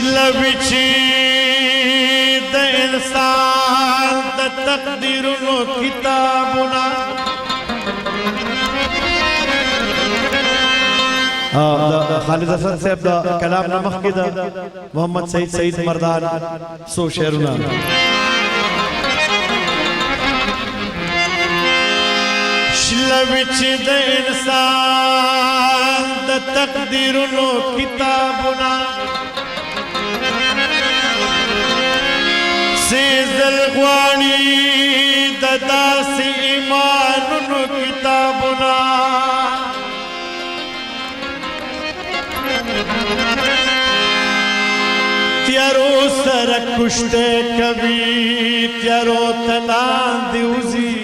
شلوچی د انسان د تقدیرونو کتابونه خالد حسن صاحب دا کلام نمخ کی دا محمد سعید مردان سو شعرنا شلوچی د انسان د تقدیرونو کتابونه سیزل غواړي د داسې ایمانونو کتابونه تیارو سره کشته کوي تیارو ته لاندې وځي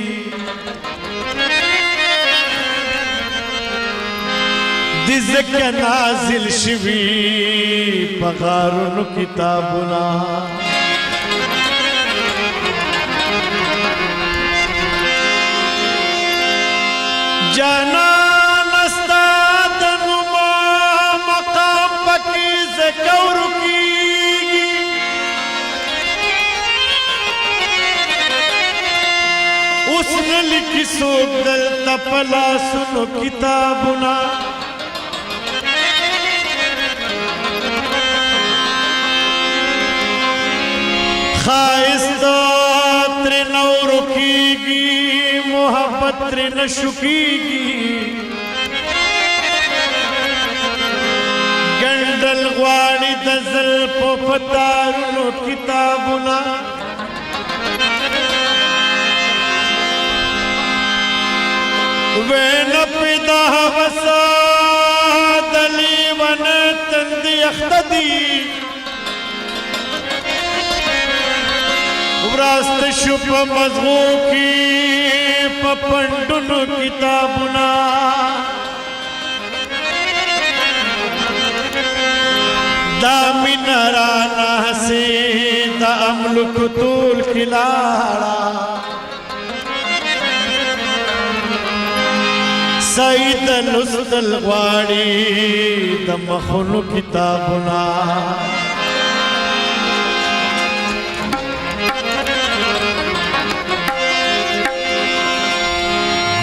د ځکه نازل شوي په غارونو کتابونه جانان استا د نوما مقام پکې ذکر کیږي اوس نه لیکي څوک دلته په لاسونو کتابونه ښایست ترې نه ورکېږي محبت ترې نه شکېږي ګنډل غواړي د زلفو په تارونو کتابونه وینه پیدا هوسا د لیونه تندې اخته دي ورست شو په مزغو کې په پنډونو کتابونه دا مینه رانه هسې د املوکو ټول کې لاړه سعید لوستل غواړي د مخونو کتابونه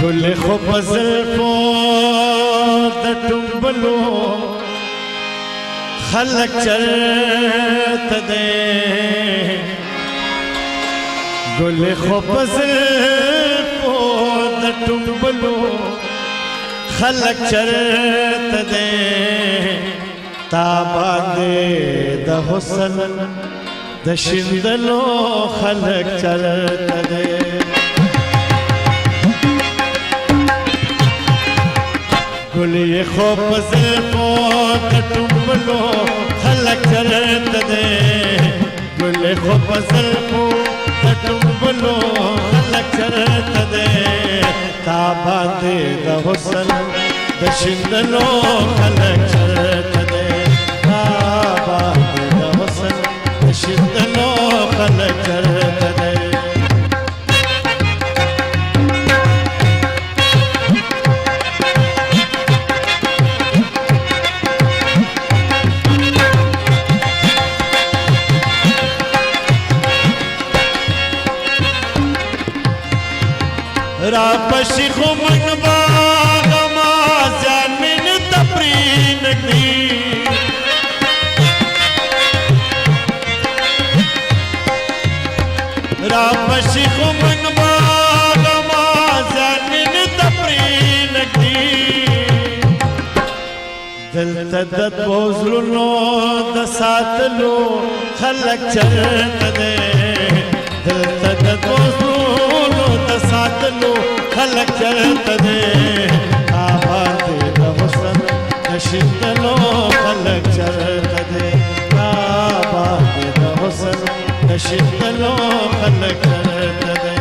گل خو په زلفو د ټومبلو خلک چرته دی گل خو په زلفو د ټومبلو خلک چرته دی تا باندې د حسن د شیندلو خلک چرته دی گلی خوب زلفو د ټومبلو خلک چرته دی گلی خوب زلفو د ټومبلو خلک چرته دی تا باندې د حسن د شیندلو خلک چرته دی تا باندې د حسن د شیندلو خلک چرته دی را پشی خو من باغ ما زیان من تپرین دی را پشی خو من باغ ما زیان من تپرین دی دلته د دوزلونو د ساتلو خلک چرته دی دلته د دوزلونو د ساتلو خلک چرته دی تا باندې د حسن د شیندلو خلک چرته دی تا باندې د حسن د شیندلو خلک چرته دی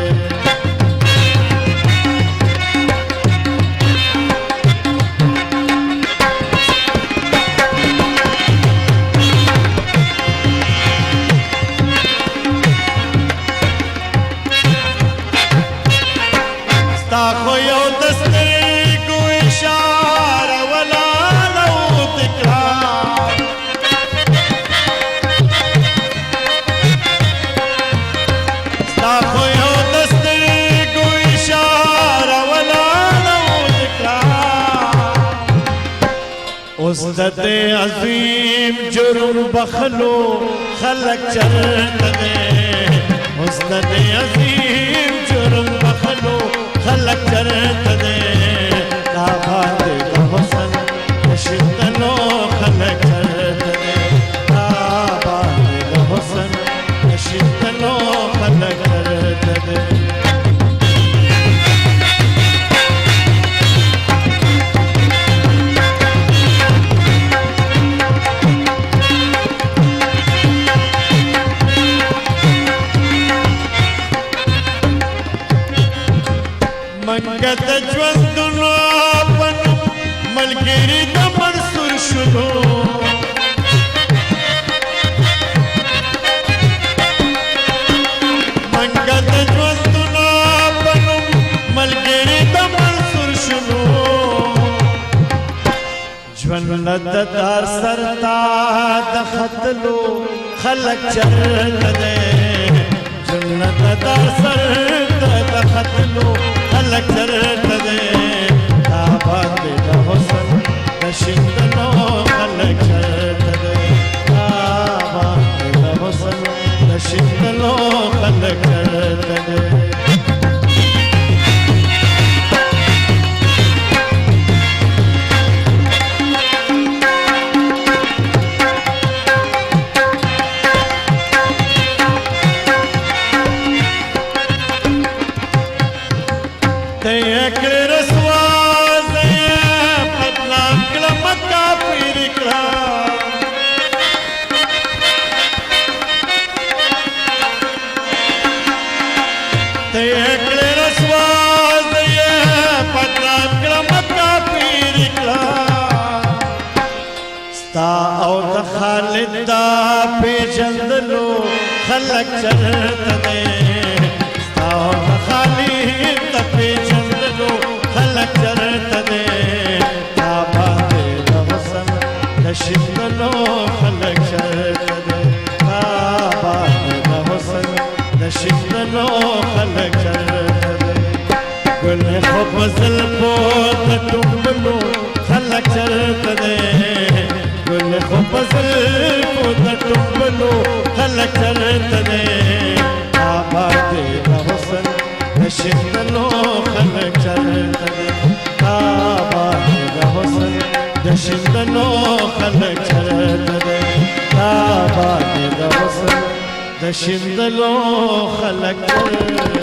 تا خو یو دسترګو حسد عظیم جرم بخلو خلق چرت دے حسد عظیم جرم بخلو خلق چرت دے آباد حسن نشتلو خلق چرت دے آباد حسن نشتلو خلق چرت دے منگت جوندنو پن ملګری د منصور شلو منگت جوندنو پن ملګری د منصور شلو ژوند د دار سرتا د خطلو خلق چرت دے ژوند د دار سرتا د خطلو خلق چرت دے آباد دا حسن نشندلو خلق چرت دے آباد دا حسن نشندلو خلق چرت دے او د خالد دا پیژندلو خلق چرت دے او د خالد دا پیژندلو خلق چرت دے آباد دا حسن نشندلو خلق چرت دے آباد دا حسن نشندلو خلق چرت دے گل خوب زلفو دا ٹمبلو خلق چرت دے گل خوب زلفو دا ٹمبلو خلق چرت دے آباد دا حسن نشندلو خلق چرت دے آباد دا حسن نشندلو خلق چرت دے آباد دا حسن نشندلو خلق چرت